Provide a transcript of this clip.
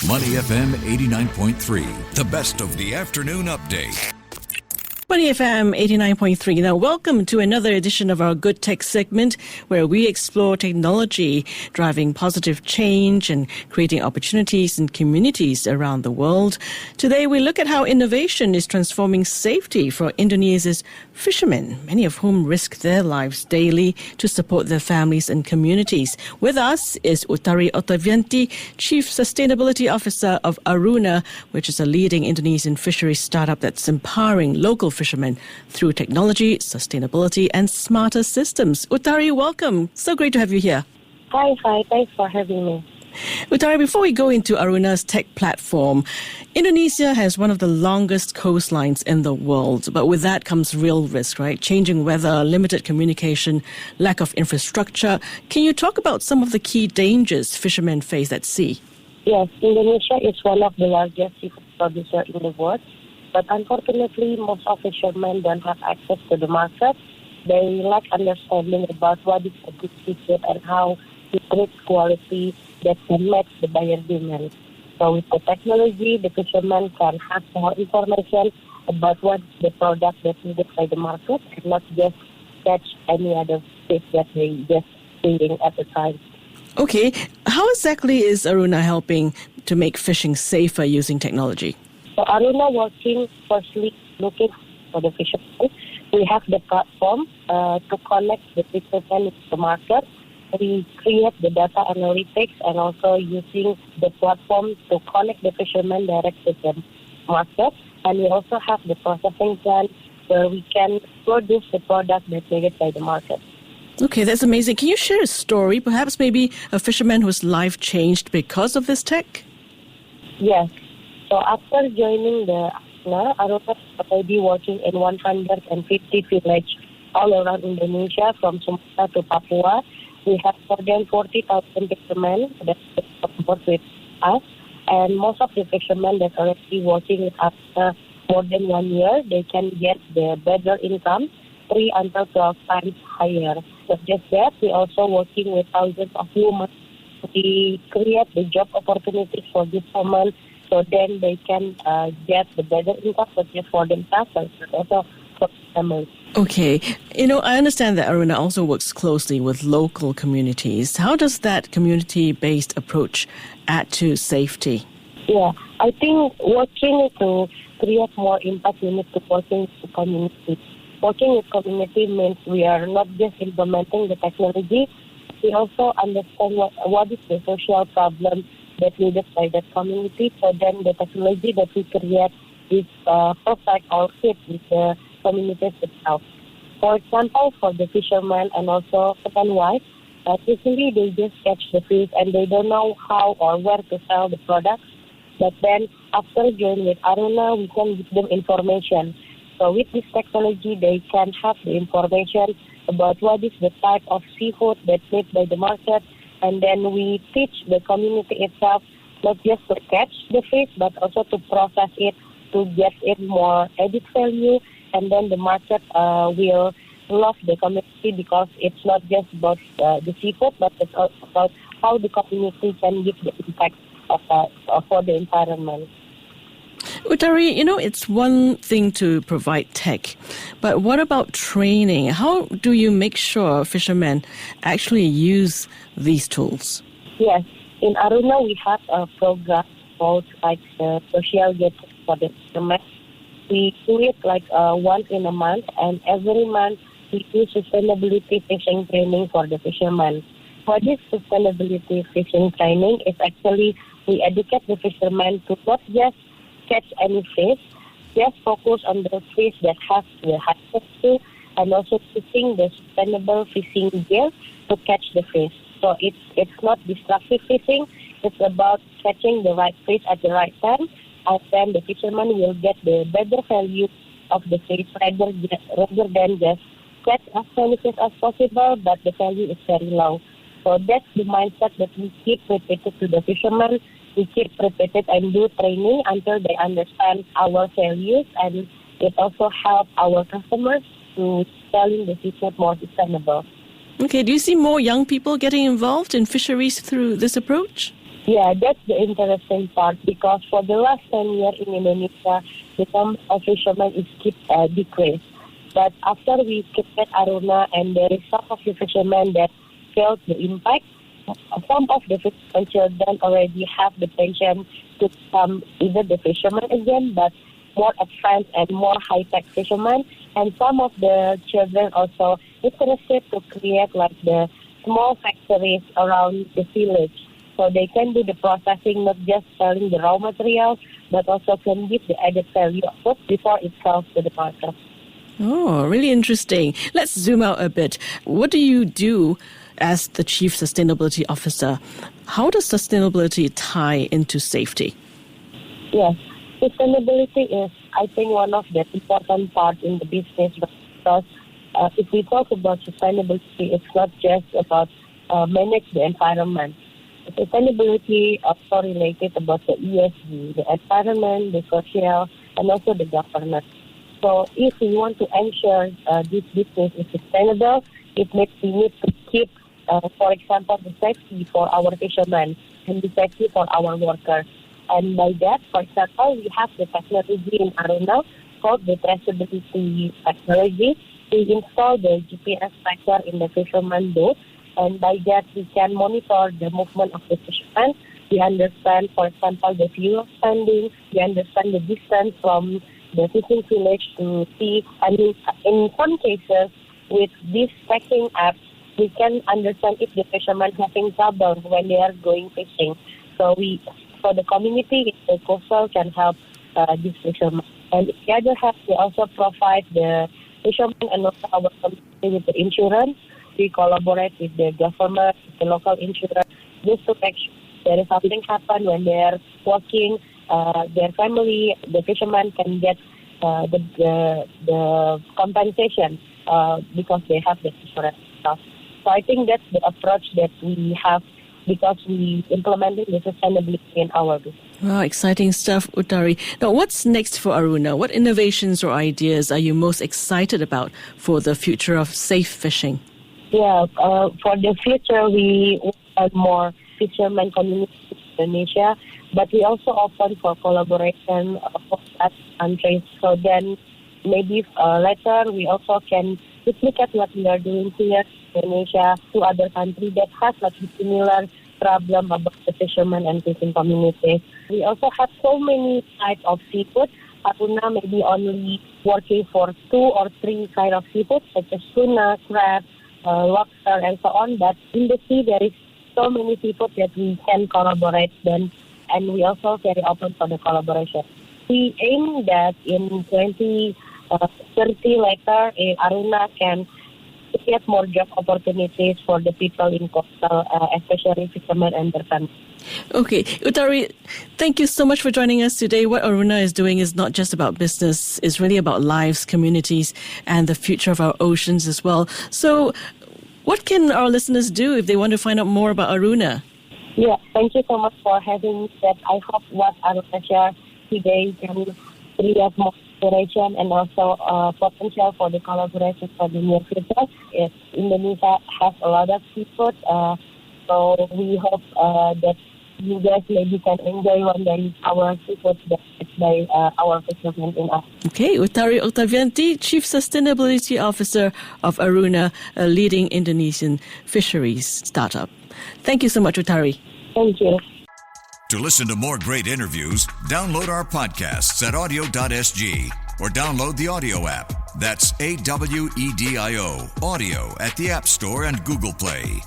Money FM 89.3, the best of the afternoon update. Money FM 89.3. Now, welcome to another edition of our Good Tech segment, where we explore technology driving positive change and creating opportunities in communities around the world. Today, we look at how innovation is transforming safety for Indonesia's fishermen, many of whom risk their lives daily to support their families and communities. With us is Utari Octavianty, Chief Sustainability Officer of Aruna, which is a leading Indonesian fisheries startup that's empowering local fishermen through technology, sustainability, and smarter systems. Utari, welcome. So great to have you here. Hi. Thanks for having me. Utari, before we go into Aruna's tech platform, Indonesia has one of the longest coastlines in the world, but with that comes real risk, right? Changing weather, limited communication, lack of infrastructure. Can you talk about some of the key dangers fishermen face at sea? Yes, Indonesia is one of the largest seafood producers in the world, but unfortunately, most of fishermen don't have access to the market. They lack understanding about what is a good seafood and how to create quality that can match the buyer demand. So with the technology, the fishermen can have more information about what the product that's needed by the market and not just catch any other fish that they just feeding at the time. Okay, how exactly is Aruna helping to make fishing safer using technology? So Aruna working firstly looking for the fishermen. We have the platform to connect the fishermen with the market. We create the data analytics and also using the platform to connect the fishermen direct to the market. And we also have the processing plant where we can produce the product that's needed by the market. Okay, that's amazing. Can you share a story, perhaps maybe a fisherman whose life changed because of this tech? Yes. So after joining the Aruna is already working in 150 villages all around Indonesia, from Sumatra to Papua. We have more than 40,000 fishermen that work with us, and most of the fishermen that are already working with us more than 1 year, they can get the better income, 3 until 12 times higher. Not just that, we also working with thousands of women. We create the job opportunities for these women, so then they can get the better income, not just for themselves, but also for families. Okay. I understand that Aruna also works closely with local communities. How does that community-based approach add to safety? Yeah, I think working to create more impact, we need to working with the community. Working with community means we are not just implementing the technology, we also understand what is the social problem that needed by the community, so then the technology that we create is perfect or fit with the communities itself. For example, for the fishermen and also second wife, usually they just catch the fish and they don't know how or where to sell the product. But then after joining with Aruna, we can give them information. So with this technology, they can have the information about what is the type of seafood that's made by the market. And then we teach the community itself not just to catch the fish, but also to process it, to get it more added value. And then the market will love the community because it's not just about the seafood, but it's also about how the community can give the impact for the environment. Utari, it's one thing to provide tech, but what about training? How do you make sure fishermen actually use these tools? Yes, in Aruna we have a program called Social Get for the fishermen. We do it once in a month, and every month we do sustainability fishing training for the fishermen. For this sustainability fishing training, it's actually we educate the fishermen to not just catch any fish, just focus on the fish that have the high safety, and also using the sustainable fishing gear to catch the fish. So it's not destructive fishing, it's about catching the right fish at the right time, and then the fisherman will get the better value of the fish rather than just catch as many fish as possible, but the value is very low. So that's the mindset that we keep repeated to the fishermen. We keep repeated and do training until they understand our values, and it also helps our customers to selling the seafood more sustainable. Okay, do you see more young people getting involved in fisheries through this approach? Yeah, that's the interesting part because for the last 10 years in Indonesia, the number of fishermen is keep decreased. But after we created Aruna and there is some of the fishermen that felt the impact, some of the fishermen children already have the passion to become either the fishermen again, but more advanced and more high-tech fishermen. And some of the children also interested to create like the small factories around the village. So they can do the processing, not just selling the raw materials, but also can give the added value of food before it sells to the market. Oh, really interesting. Let's zoom out a bit. What do you do as the Chief Sustainability Officer? How does sustainability tie into safety? Yes, sustainability is, I think, one of the important parts in the business because if we talk about sustainability, it's not just about manage the environment. Sustainability also related about the ESG, the environment, the social, and also the governance. So if we want to ensure this business is sustainable, it means we need to keep, for example, the safety for our fishermen and the safety for our workers. And by that, for example, we have the technology in Aruna called the traceability technology. We install the GPS tracker in the fisherman boat. And by that, we can monitor the movement of the fishermen. We understand, for example, the fuel spending. We understand the distance from the fishing village to sea. I mean, in some cases, with this tracking app, we can understand if the fishermen having trouble when they are going fishing. So for the community, the coastal can help these fishermen. And the other hand, we also provide the fishermen and also our community with the insurance. We collaborate with the government, the local insurance, just to make sure there is something happen when they are working. Their family, the fishermen can get the compensation because they have the insurance stuff. So I think that's the approach that we have because we implemented the sustainability in our business. Wow, exciting stuff, Utari. Now, what's next for Aruna? What innovations or ideas are you most excited about for the future of safe fishing? Yeah, for the future, we want more fishermen communities in Indonesia, but we also open for collaboration for other countries. So then maybe later we also can look at what we are doing here in Indonesia to other countries that have like a similar problem about the fishermen and fishing communities. We also have so many types of seafood. Aruna may be only working for 2 or 3 kinds of seafood, such as tuna, crab, lobster, and so on. But in the sea, there is so many seafood that we can collaborate then, and we also very open for the collaboration. We aim that in 2030 later, Aruna can create more job opportunities for the people in coastal, especially fishermen and their families. Okay, Utari, thank you so much for joining us today. What Aruna is doing is not just about business, it's really about lives, communities, and the future of our oceans as well. So what can our listeners do if they want to find out more about Aruna? Yeah, thank you so much for having me. I hope what Aruna shared today can create more inspiration and also potential for the collaboration for the near future. Yes, Indonesia has a lot of seafood, so we hope that you guys maybe can enjoy one day our seafood that's by our fishermen in us. Okay, Utari Octavianty, Chief Sustainability Officer of Aruna, a leading Indonesian fisheries startup. Thank you so much, Utari. Thank you. To listen to more great interviews, download our podcasts at audio.sg or download the audio app. That's AWEDIO, audio at the App Store and Google Play.